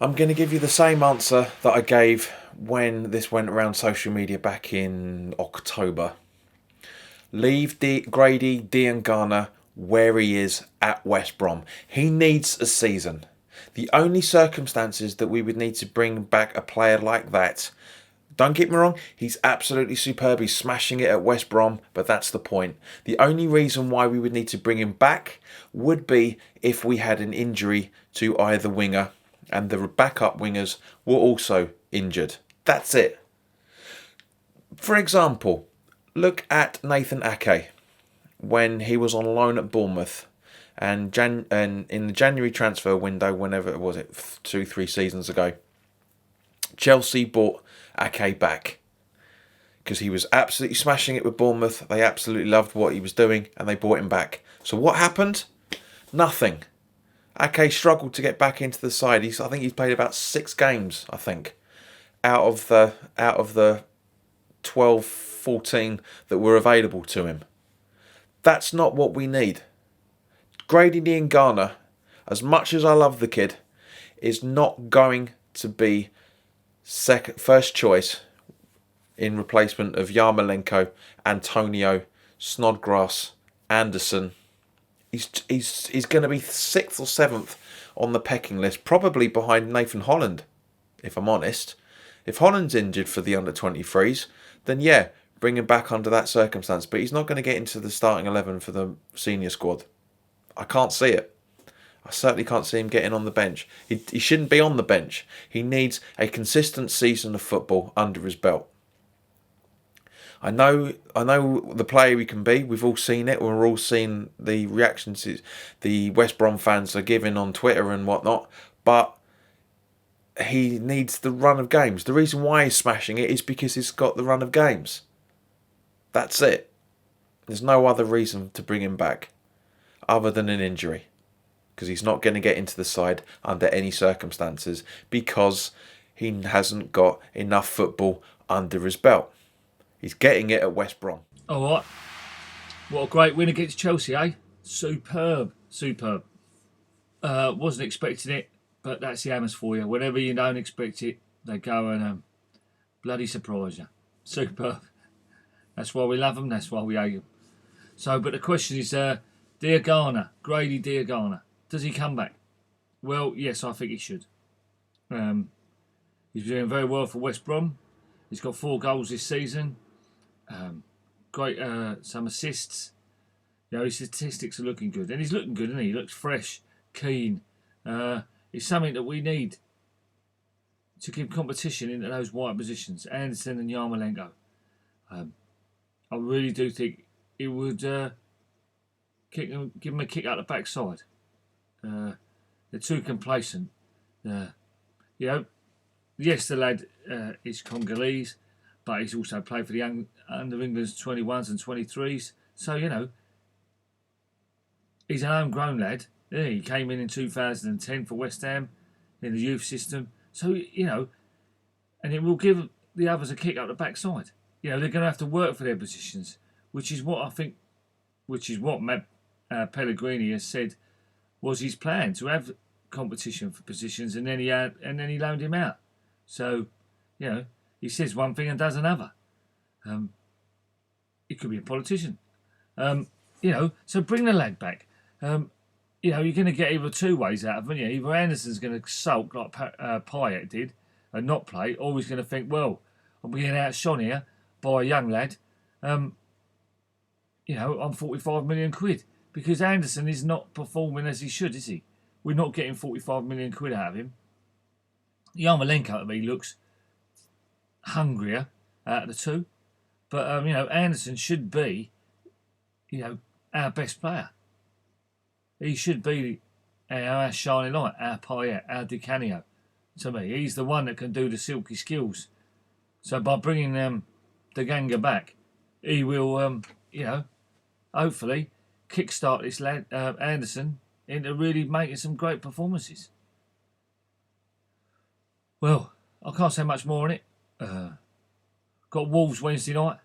I'm going to give you the same answer that I gave when this went around social media back in October. Leave Grady Diangana where he is at West Brom. He needs a season. The only circumstances that we would need to bring back a player like that, don't get me wrong, he's absolutely superb. He's smashing it at West Brom, but that's the point. The only reason why we would need to bring him back would be if we had an injury to either winger and the backup wingers were also injured. That's it. For example, look at Nathan Ake when he was on loan at Bournemouth, and in the January transfer window, whenever it was, 2-3 seasons ago, Chelsea bought Ake back because he was absolutely smashing it with Bournemouth. They absolutely loved what he was doing, and they bought him back. So what happened? Nothing. Ake struggled to get back into the side. I think he's played about 6 games. I think out of the 12, 14 that were available to him. That's not what we need. Grady Diangana, as much as I love the kid, is not going to be first choice in replacement of Yarmolenko, Antonio, Snodgrass, Anderson. He's going to be 6th or 7th on the pecking list, probably behind Nathan Holland, if I'm honest. If Holland's injured for the under-23s, then yeah, bring him back under that circumstance. But he's not going to get into the starting 11 for the senior squad. I can't see it. I certainly can't see him getting on the bench. He shouldn't be on the bench. He needs a consistent season of football under his belt. I know the player he can be. We've all seen it. We're all seeing the reactions the West Brom fans are giving on Twitter and whatnot. But he needs the run of games. The reason why he's smashing it is because he's got the run of games. That's it. There's no other reason to bring him back other than an injury, because he's not going to get into the side under any circumstances because he hasn't got enough football under his belt. He's getting it at West Brom. All right. What a great win against Chelsea, eh? Superb. Superb. Wasn't expecting it, but that's the Hammers for you. Whenever you don't expect it, they go and bloody surprise you. Superb. That's why we love them. That's why we hate them. So, but the question is, Diangana, Grady Diangana, does he come back? Well, yes, I think he should. He's doing very well for West Brom. He's got 4 goals this season. Great, some assists. You know, his statistics are looking good, and he's looking good, isn't he? He looks fresh, keen. It's something that we need to give competition into those wide positions. Anderson and Yarmolenko. I really do think it would give him a kick out the backside. They're too complacent. You know, yes, the lad is Congolese, but he's also played for the under England's 21s and 23s. So, you know, he's an homegrown lad. Yeah, he came in 2010 for West Ham in the youth system. So, you know, and it will give the others a kick up the backside. You know, they're going to have to work for their positions, which is what I think, which is what Matt Pellegrini has said was his plan, to have competition for positions, and then he loaned him out. So, you know, he says one thing and does another. He could be a politician. You know, so bring the lad back. You know, you're going to get either 2 ways out of him. Either Anderson's going to sulk like Payet did and not play, or he's going to think, well, I'm being outshone here by a young lad. You know, I'm 45 million quid. Because Anderson is not performing as he should, is he? We're not getting 45 million quid out of him. Yarmolenko to me looks hungrier out of the 2. But, you know, Anderson should be, you know, our best player. He should be our shining light, our Payet, our Di Canio. To me, he's the one that can do the silky skills. So by bringing Diangana back, he will, you know, hopefully kickstart this lad Anderson into really making some great performances. Well, I can't say much more on it. Got Wolves Wednesday night.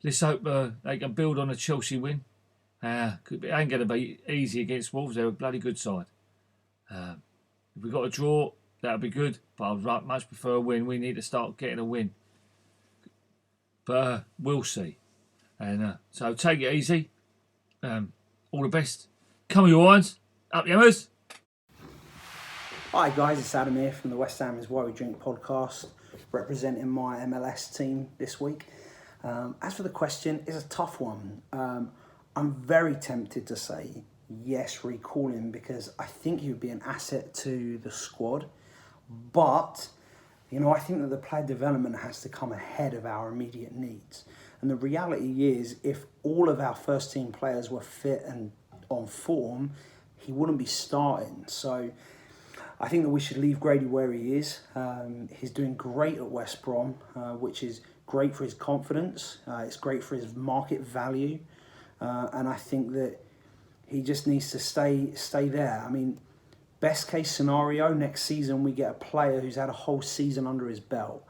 Let's hope they can build on a Chelsea win. It ain't going to be easy against Wolves. They're a bloody good side. If we got a draw, That would be good, but I'd much prefer a win. We need to start getting a win. But we'll see. And so take it easy. All the best. Come on, you irons. Up the hammers. Hi guys, it's Adam here from the West Ham is Why We Drink podcast, representing my MLS team this week. As for the question, it's a tough one. I'm very tempted to say yes, recall him, because I think he would be an asset to the squad. But, I think that the player development has to come ahead of our immediate needs. And the reality is, if all of our first team players were fit and on form, he wouldn't be starting. So I think that we should leave Grady where he is. He's doing great at West Brom, which is great for his confidence. It's great for his market value. And I think that he just needs to stay there. I mean, best case scenario, next season we get a player who's had a whole season under his belt.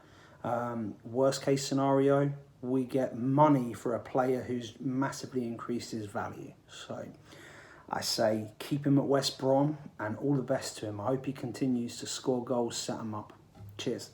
Worst case scenario, we get money for a player who's massively increased his value. So I say keep him at West Brom and all the best to him. I hope he continues to score goals, set him up. Cheers.